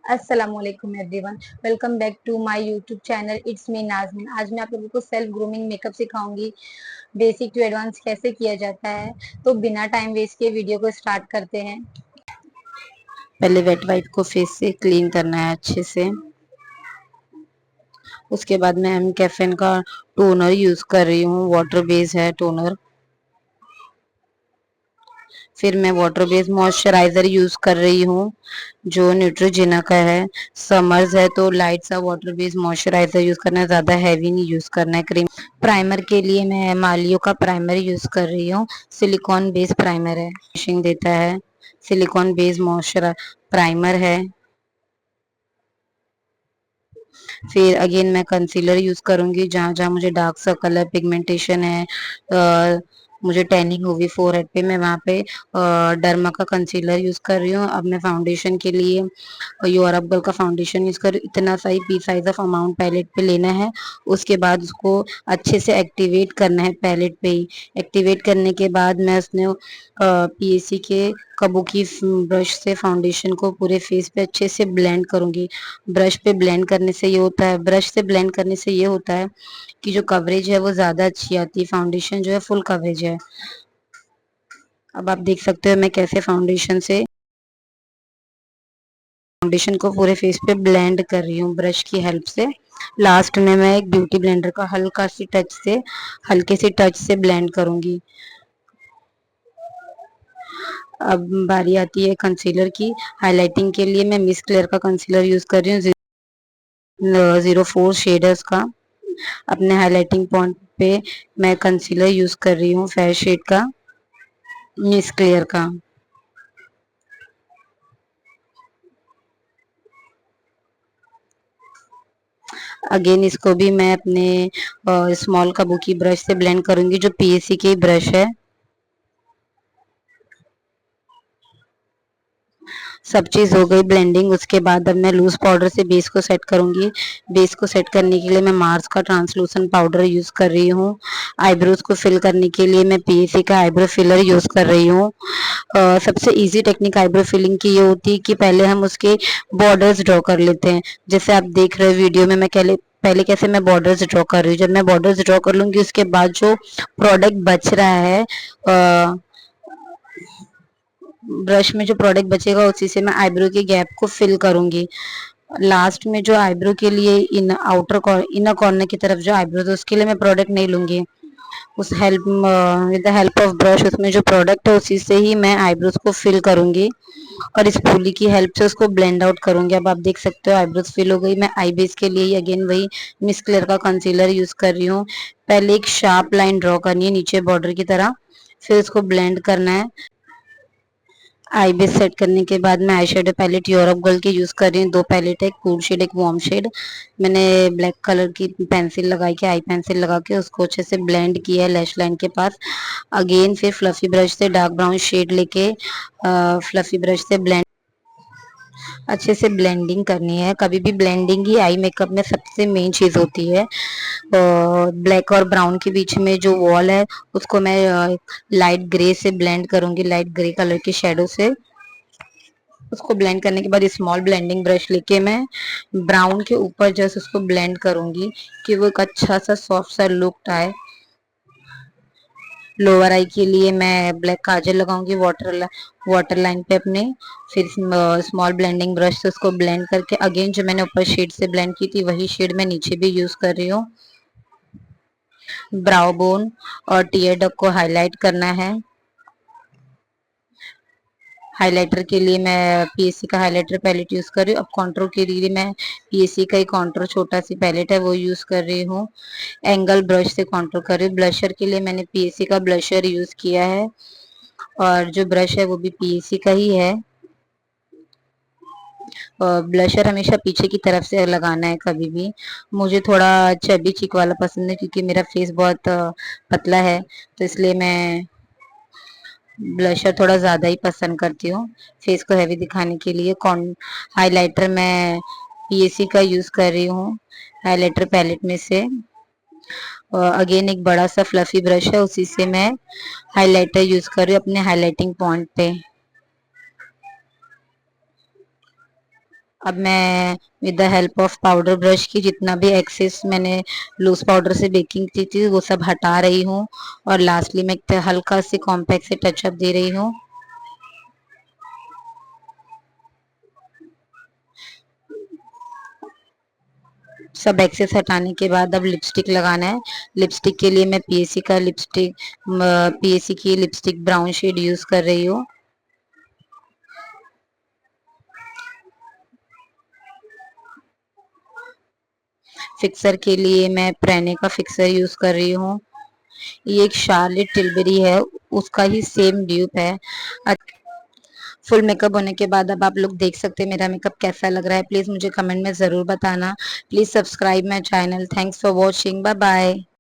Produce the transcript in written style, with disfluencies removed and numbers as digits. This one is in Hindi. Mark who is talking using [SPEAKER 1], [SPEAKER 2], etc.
[SPEAKER 1] अस्सलाम वालेकुम everyone, welcome back to my YouTube channel. It's me Nazmeen. आज मैं आप लोगों को सेल्फ ग्रूमिंग मेकअप सिखाऊंगी, बेसिक टू एडवांस कैसे किया जाता है। तो बिना टाइम वेस्ट किए वीडियो को स्टार्ट करते हैं।
[SPEAKER 2] पहले वेट वाइप को फेस से क्लीन करना है अच्छे से। उसके बाद मैं एम कैफिन का टोनर यूज कर रही हूँ, वाटर बेस है टोनर। फिर मैं वाटर बेस मॉइस्चराइजर यूज कर रही हूँ जो न्यूट्रोजेना का है। समर्स है तो लाइट सा वाटर बेस मॉइस्चराइजर यूज करना है, ज्यादा हैवी नहीं यूज करना है। क्रीम प्राइमर के लिए मैं मालियो का प्राइमर यूज कर रही हूँ, सिलिकॉन बेस प्राइमर है, फिनिशिंग देता है। सिलिकॉन बेस मॉइस्चर प्राइमर है। फिर अगेन मैं कंसीलर यूज करूंगी जहां जहां मुझे डार्क सर्कल है, पिगमेंटेशन है, मुझे टैनिंग हुई फोरहेड पे, मैं वहां पे डर्मा का कंसीलर यूज कर रही हूँ। अब मैं फाउंडेशन के लिए यूरोप गर्ल का फाउंडेशन यूज कर, इतना सही pea size of amount palette पे लेना है। उसके बाद उसको अच्छे से एक्टिवेट करना है पैलेट पे ही। एक्टिवेट करने के बाद मैं उसने पीएसी के कबूकी ब्रश से फाउंडेशन को पूरे फेस पे अच्छे से ब्लेंड करूंगी। ब्रश पे ब्लेंड करने से ये होता है, ब्रश से ब्लेंड करने से ये होता है कि जो कवरेज है वो ज्यादा अच्छी आती है, फाउंडेशन जो है फुल कवरेज है। अब आप देख सकते हो मैं कैसे फाउंडेशन को पूरे फेस पे ब्लेंड कर रही हूँ ब्रश की हेल्प से। लास्ट में मैं एक ब्यूटी ब्लेंडर का हल्के से टच से ब्लेंड करूंगी। अब बारी आती है कंसीलर की। हाइलाइटिंग के लिए मैं मिस क्लेयर का कंसीलर यूज कर रही हूँ, 04 शेड है उसका। अपने हाइलाइटिंग पॉइंट पे मैं कंसीलर यूज कर रही हूँ फेयर शेड का, मिस क्लियर का। अगेन इसको भी मैं अपने स्मॉल काबूकी ब्रश से ब्लेंड करूंगी जो पीएसी की ब्रश है। सब चीज हो गई ब्लेंडिंग। उसके बाद अब मैं लूज पाउडर से बेस को सेट करूंगी। बेस को सेट करने के लिए मैं मार्स का ट्रांसलूसेंट पाउडर यूज कर रही हूँ। आईब्रोज को फिल करने के लिए मैं पीएसी का आईब्रो फिलर यूज कर रही हूँ। सबसे इजी टेक्निक आईब्रो फिलिंग की ये होती है कि पहले हम उसके बॉर्डर्स ड्रॉ कर लेते हैं। जैसे आप देख रहे हो वीडियो में, मैं पहले कैसे मैं बॉर्डर्स ड्रॉ कर रही हूँ। जब मैं बॉर्डर्स ड्रॉ कर लूंगी उसके बाद जो प्रोडक्ट बच रहा है, ब्रश में जो प्रोडक्ट बचेगा उसी से मैं आईब्रो के गैप को फिल करूंगी। लास्ट में जो आईब्रो के लिए इनर कॉर्नर की तरफ जो आईब्रो है उसके लिए मैं प्रोडक्ट नहीं लूंगी। उस help with the help of brush उसमें जो प्रोडक्ट है उसी से ही मैं आईब्रोज को फिल करूंगी और इस पूली की हेल्प से उसको ब्लेंड आउट करूंगी। अब आप देख सकते हो आईब्रोज फिल हो गई। मैं आई बेस के लिए अगेन वही मिस क्लियर का कंसीलर यूज कर रही हूँ। पहले एक शार्प लाइन ड्रॉ करनी है नीचे बॉर्डर की तरह, फिर उसको ब्लेंड करना है। आई बेस सेट करने के बाद मैं eye shadow palette Europe girl की यूज कर रही हूँ। दो पैलेट है, एक कूल शेड एक वार्म शेड। मैंने ब्लैक कलर की पेंसिल लगा के, आई पेंसिल लगा के उसको अच्छे से ब्लेंड किया है लैश लाइन के पास। अगेन फिर फ्लफी ब्रश से डार्क ब्राउन शेड लेके फ्लफी ब्रश से अच्छे से ब्लेंडिंग करनी है। कभी भी ब्लेंडिंग ही आई मेकअप में सबसे मेन चीज होती है। ब्लैक और ब्राउन के बीच में जो वॉल है उसको मैं लाइट ग्रे से ब्लेंड करूंगी, लाइट ग्रे कलर की शेडो से। उसको ब्लेंड करने के बाद स्मॉल ब्लेंडिंग ब्रश लेके मैं ब्राउन के ऊपर जस्ट उसको ब्लेंड करूंगी कि वो एक अच्छा सा सॉफ्ट सा लुक आए। लोअर आई के लिए मैं ब्लैक काजल लगाऊंगी वाटर लाइन पे अपने। फिर स्मॉल ब्लेंडिंग ब्रश से उसको ब्लेंड करके अगेन जो मैंने ऊपर शेड से ब्लेंड की थी वही शेड मैं नीचे भी यूज कर रही हूँ। ब्राउ बोन और टीयर डक को हाईलाइट करना है। हाइलाइटर के लिए मैं पीएससी का हाइलाइटर पैलेट यूज कर रही हूँ। अब कॉन्ट्रोर के लिए मैं पीएससी का ही कॉन्ट्रोर छोटा सी पैलेट है वो यूज कर रही हूँ। एंगल ब्रश से कॉन्ट्रोर कर रही हूँ। ब्लशर के लिए मैंने पीएससी का ब्लशर यूज किया है और जो ब्रश है वो भी पीएससी का ही है। ब्लशर हमेशा पीछे की तरफ से लगाना है कभी भी। मुझे थोड़ा चबी चिक वाला पसंद है क्योंकि मेरा फेस बहुत पतला है, तो इसलिए मैं ब्लशर थोड़ा ज्यादा ही पसंद करती हूँ फेस को हैवी दिखाने के लिए। कॉन हाइलाइटर मैं पीएससी का यूज कर रही हूँ हाइलाइटर पैलेट में से। अगेन एक बड़ा सा फ्लफी ब्रश है उसी से मैं हाइलाइटर यूज कर रही हूँ अपने हाइलाइटिंग पॉइंट पे। अब मैं with the help of powder brush की जितना भी एक्सेस मैंने लूज पाउडर से बेकिंग की थी वो सब हटा रही हूँ और लास्टली मैं एक हल्का सी कॉम्पैक्ट से टचअप दे रही हूँ। सब एक्सेस हटाने के बाद अब लिपस्टिक लगाना है। लिपस्टिक के लिए मैं पीएसी की लिपस्टिक ब्राउन शेड यूज कर रही हूँ। फिक्सर के लिए मैं प्रेने का फिक्सर यूज कर रही हूँ। ये एक शार्लेट टिलबरी है, उसका ही सेम ड्यूप है। फुल मेकअप होने के बाद अब आप लोग देख सकते हैं मेरा मेकअप कैसा लग रहा है। प्लीज मुझे कमेंट में जरूर बताना। Please subscribe my channel. Thanks for watching. Bye bye.